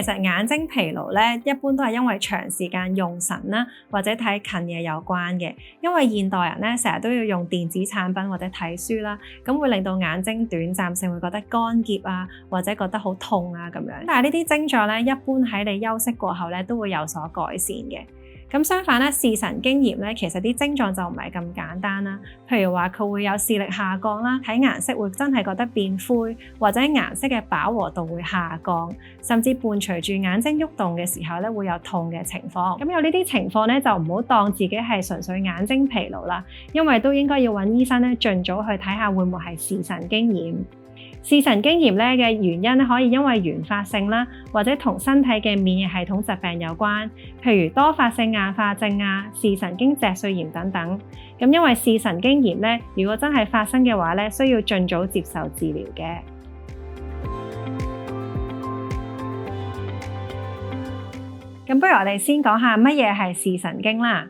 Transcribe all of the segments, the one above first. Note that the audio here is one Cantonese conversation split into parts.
其實眼睛疲勞咧，一般都係因為長時間用神啦，或者睇近嘢有關嘅。因為現代人咧成日都要用電子產品或者睇書啦，咁會令到眼睛短暫性會覺得乾澀啊，或者覺得好痛啊咁樣。但係呢啲症狀咧，一般喺你休息過後咧都會有所改善嘅。咁相反咧，視神經炎咧，其實啲症狀就唔係咁簡單啦。譬如話佢會有視力下降啦，睇顏色會真係覺得變灰，或者顏色嘅飽和度會下降，甚至伴隨住眼睛喐動嘅時候咧會有痛嘅情況。咁有呢啲情況咧，就唔好當自己係純粹眼睛疲勞啦，因為都應該要揾醫生咧盡早去睇下會唔會係視神經炎。視神經炎咧嘅原因可以因為原發性啦，或者同身體嘅免疫系統疾病有關，譬如多發性硬化症啊、視神經脊髓炎等等。咁因為視神經炎咧，如果真係發生嘅話咧，需要盡早接受治療嘅。咁不如我哋先講下乜嘢係視神經啦。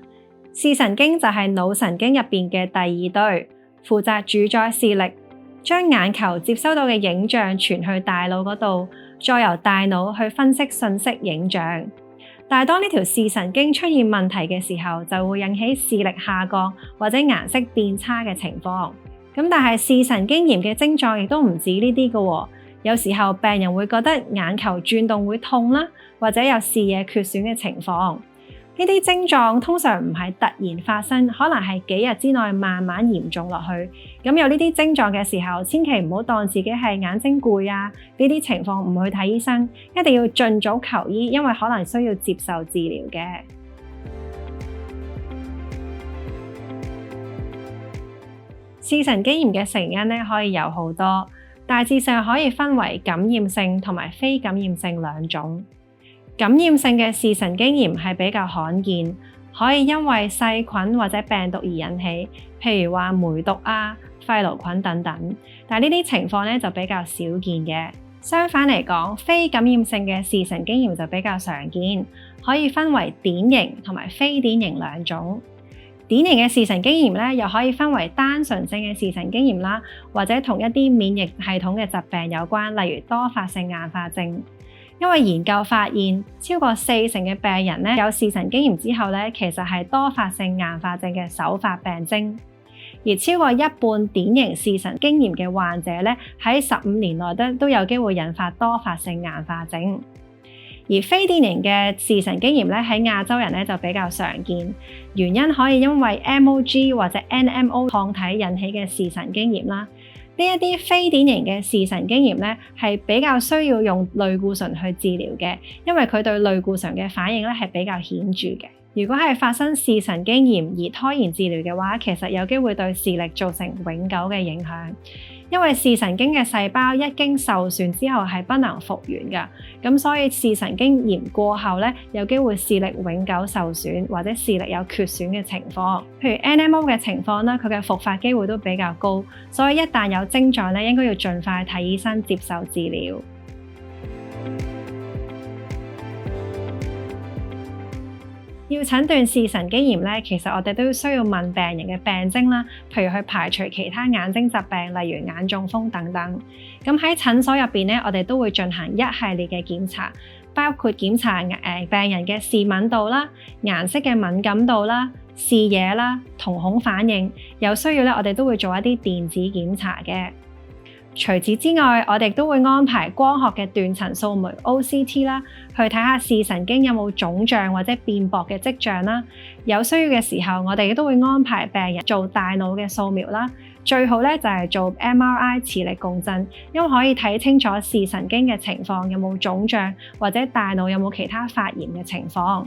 視神經就係腦神經入邊嘅第二堆，負責主宰視力，將眼球接收到嘅影像傳去大腦嗰度，再由大腦去分析信息影像。但係當呢條視神經出現問題嘅時候，就會引起視力下降或者顏色變差嘅情況。咁但係視神經炎嘅症狀亦都唔止呢啲㗎，有時候病人會覺得眼球轉動會痛啦，或者有視野缺損嘅情況。呢啲症狀通常唔係突然發生，可能係幾日之內慢慢嚴重落去。咁有呢啲症狀嘅時候，千祈唔好當自己係眼睛攰啊，呢啲情況唔去睇醫生，一定要盡早求醫，因為可能需要接受治療嘅。視神經炎嘅成因咧可以有好多，大致上可以分為感染性同埋非感染性兩種。感染性嘅視神經炎係比較罕見，可以因為細菌或者病毒而引起，譬如話梅毒啊、肺癆菌等等。但係呢啲情況咧就比較少見嘅。相反嚟講，非感染性嘅視神經炎就比較常見，可以分為典型同埋非典型兩種。典型嘅視神經炎咧，又可以分為單純性嘅視神經炎啦，或者同一啲免疫系統嘅疾病有關，例如多發性硬化症。因為研究發現，超過40%嘅病人咧有視神經炎之後咧，其實係多發性硬化症嘅首發病徵。而超過一半典型視神經炎嘅患者咧，喺15年內都有機會引發多發性硬化症。而非典型嘅視神經炎咧，喺亞洲人咧就比較常見，原因可以因為 MOG 或者 NMO 抗體引起嘅視神經炎啦。呢一啲非典型嘅視神經炎咧，係比較需要用類固醇去治療嘅，因為佢對類固醇嘅反應咧係比較顯著嘅。如果係發生視神經炎而拖延治療嘅話，其實有機會對視力造成永久嘅影響。因為視神經嘅細胞一經受損之後係不能復原㗎，咁所以視神經炎過後咧，有機會視力永久受損或者視力有缺損嘅情況。譬如 NMO 嘅情況咧，佢嘅復發機會都比較高，所以一旦有症狀咧，應該要盡快睇醫生接受治療。要診斷視神經炎咧，其實我哋都需要問病人嘅病徵啦，譬如去排除其他眼睛疾病，例如眼中風等等。咁喺診所入邊咧，我哋都會進行一系列嘅檢查，包括檢查病人嘅視敏度啦、顏色嘅敏感度啦、視野啦、瞳孔反應。有需要咧，我哋都會做一啲電子檢查嘅。除此之外，我哋都會安排光學嘅斷層掃描 OCT 啦，去睇下視神經有冇腫脹或者變薄嘅跡象啦。有需要嘅時候，我哋亦都會安排病人做大腦嘅掃描啦。最好咧就係做 MRI 磁力共振，因為可以睇清楚視神經嘅情況有冇腫脹，或者大腦有冇其他發炎嘅情況。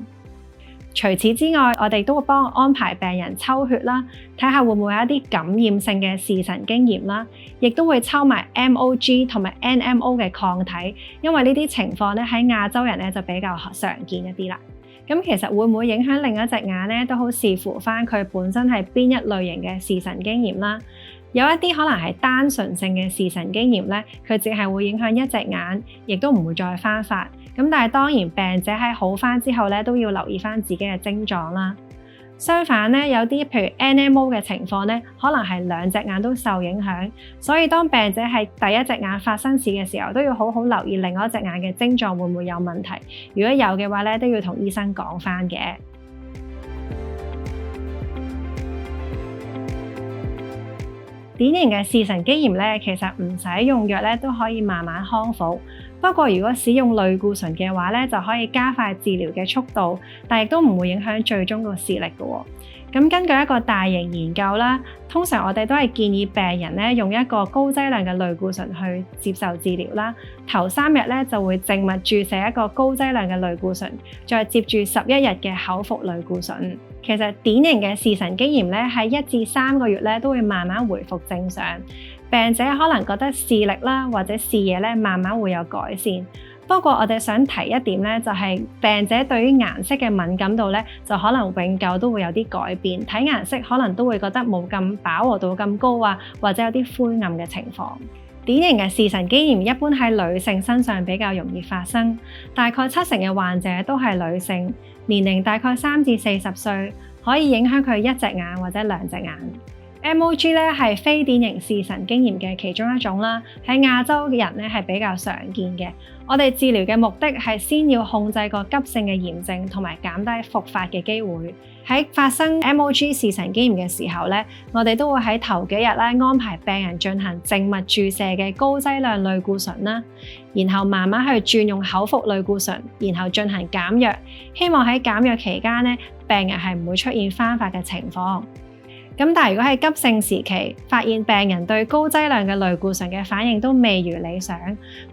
除此之外，我哋都會幫安排病人抽血啦，睇下會唔會有一啲感染性嘅視神經炎啦，亦都會抽埋 MOG 同埋 NMO 嘅抗體，因為呢啲情況咧喺亞洲人咧就比較常見一啲啦。咁其實會唔會影響另一隻眼咧，都好視乎翻佢本身係邊一類型嘅視神經炎啦。有一啲可能係單純性嘅視神經炎咧，佢只係會影響一隻眼，亦都唔會再翻發。咁但係當然病者喺好翻之後咧，都要留意翻自己嘅症狀啦。相反咧，有啲譬如 NMO 嘅情況咧，可能係兩隻眼都受影響，所以當病者係第一隻眼發生事嘅時候，都要好好留意另外一隻眼嘅症狀會唔會有問題。如果有嘅話咧，都要同醫生講返嘅。典型嘅視神經炎咧，其實唔使用藥咧都可以慢慢康復。不過如果使用類固醇嘅話咧，就可以加快治療嘅速度，但亦都唔會影響最終個視力嘅喎。咁根據一個大型研究啦，通常我哋都係建議病人咧用一個高劑量嘅類固醇去接受治療啦。頭3日咧就會靜脈注射一個高劑量嘅類固醇，再接住11日嘅口服類固醇。其實典型嘅視神經炎咧，喺1至3個月咧都會慢慢回復正常。病者可能覺得視力啦或者視野咧慢慢會有改善。不過我哋想提一點咧，就係病者對於顏色嘅敏感度咧，就可能永久都會有啲改變。睇顏色可能都會覺得冇咁飽和度咁高啊，或者有啲灰暗嘅情況。典型嘅視神經炎一般喺女性身上比較容易發生，大概70%嘅患者都係女性，年齡大概3至40歲，可以影響佢一隻眼或者兩隻眼。MOG 咧係非典型視神經炎嘅其中一種啦，喺亞洲嘅人咧係比較常見嘅。我哋治療嘅目的係先要控制個急性嘅炎症，同埋減低復發嘅機會。喺發生 MOG 視神經炎嘅時候咧，我哋都會喺頭幾日咧安排病人進行靜脈注射嘅高劑量類固醇啦，然後慢慢去轉用口服類固醇，然後進行減藥。希望喺減藥期間咧，病人係唔會出現翻發嘅情況。咁但係如果係急性時期，發現病人對高劑量嘅類固醇嘅反應都未如理想，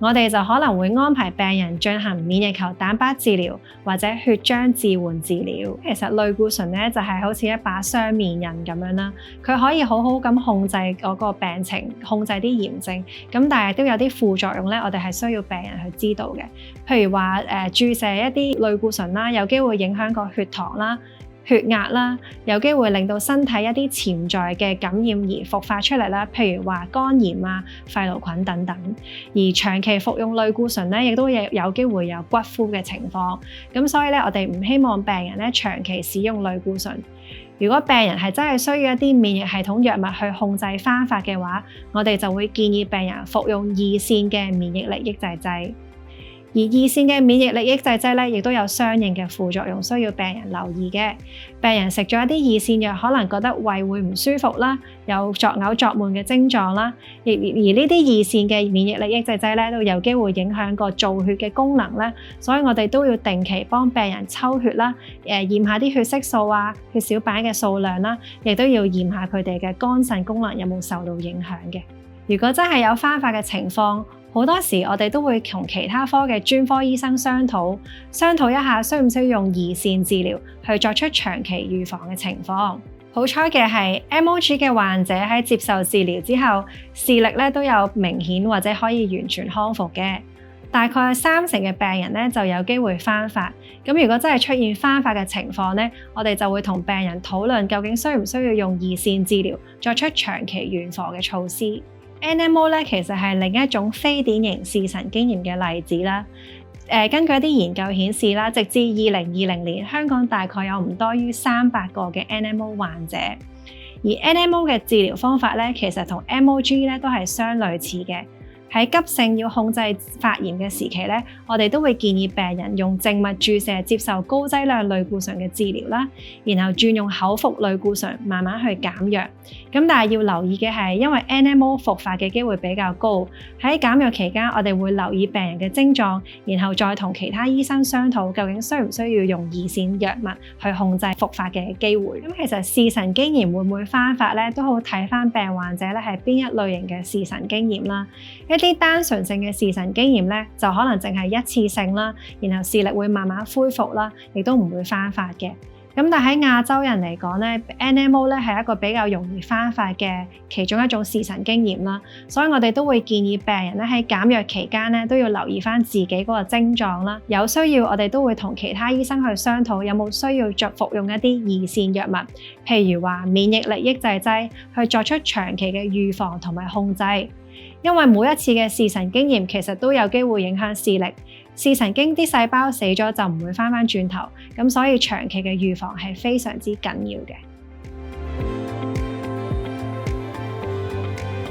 我哋就可能會安排病人進行免疫球蛋白治療或者血漿置換治療。其實類固醇咧就係好似一把雙面刃咁樣啦，佢可以好好咁控制嗰個病情，控制啲炎症。咁但係都有啲副作用咧，我哋係需要病人去知道嘅。譬如話注射一啲類固醇啦，有機會影響個血糖啦、血壓啦，有機會令到身體一啲潛在嘅感染而復發出嚟啦，譬如話肝炎啊、肺癆菌等等。而長期服用類固醇咧，亦都有機會有骨枯嘅情況。咁所以咧，我哋唔希望病人咧長期使用類固醇。如果病人係真係需要一啲免疫系統藥物去控制翻發嘅話，我哋就會建議病人服用二線嘅免疫力抑制劑。而二線嘅免疫力抑制劑咧，亦都有相應嘅副作用，需要病人留意嘅。病人食咗一啲二線藥，可能覺得胃會唔舒服啦，有作嘔作悶嘅症狀啦。而呢啲二線嘅免疫力抑制劑咧，都有機會影響個造血嘅功能咧，所以我哋都要定期幫病人抽血啦，驗下啲血色素啊、血小板嘅數量啦，亦都要驗下佢哋嘅肝腎功能有冇受到影響嘅。如果真係有翻發嘅情況，好多時我哋都會同其他科嘅專科醫生商討一下，需唔需要用二線治療去作出長期預防嘅情況。好彩嘅係 MOG 嘅患者喺接受治療之後，視力咧都有明顯或者可以完全康復嘅。大概30%嘅病人咧就有機會翻發。咁如果真係出現翻發嘅情況咧，我哋就會同病人討論究竟需唔需要用二線治療，作出長期預防嘅措施。NMO 咧其實係另一種非典型視神經炎嘅例子啦。根據一啲研究顯示啦，直至2020年，香港大概有唔多於300個嘅 NMO 患者。而 NMO 嘅治療方法咧，其實同 MOG 咧都係相類似嘅。喺急性要控制發炎嘅時期咧，我哋都會建議病人用靜脈注射接受高劑量類固醇嘅治療啦，然後轉用口服類固醇慢慢去減藥。咁但係要留意嘅係，因為 NMO 復發嘅機會比較高，喺減藥期間我哋會留意病人嘅症狀，然後再同其他醫生商討究竟需唔需要用二線藥物去控制復發嘅機會。咁其實視神經炎會唔會翻發咧，都好睇返病患者咧係邊一類型嘅視神經炎啦。一啲單純性嘅視神經炎咧，就可能淨係一次性啦，然後視力會慢慢恢復啦，亦都唔會翻發嘅。咁但喺亞洲人嚟講咧 ，NMO 咧係一個比較容易翻發嘅其中一種視神經炎啦，所以我哋都會建議病人咧喺減藥期間咧都要留意翻自己嗰個症狀啦。有需要我哋都會同其他醫生去商討有冇需要服用一啲二線藥物，譬如話免疫力抑制劑，去作出長期嘅預防同埋控制。因為每一次嘅視神經炎其實都有機會影響視力，視神經啲細胞死咗就唔會返轉頭，咁所以長期嘅預防係非常之緊要嘅。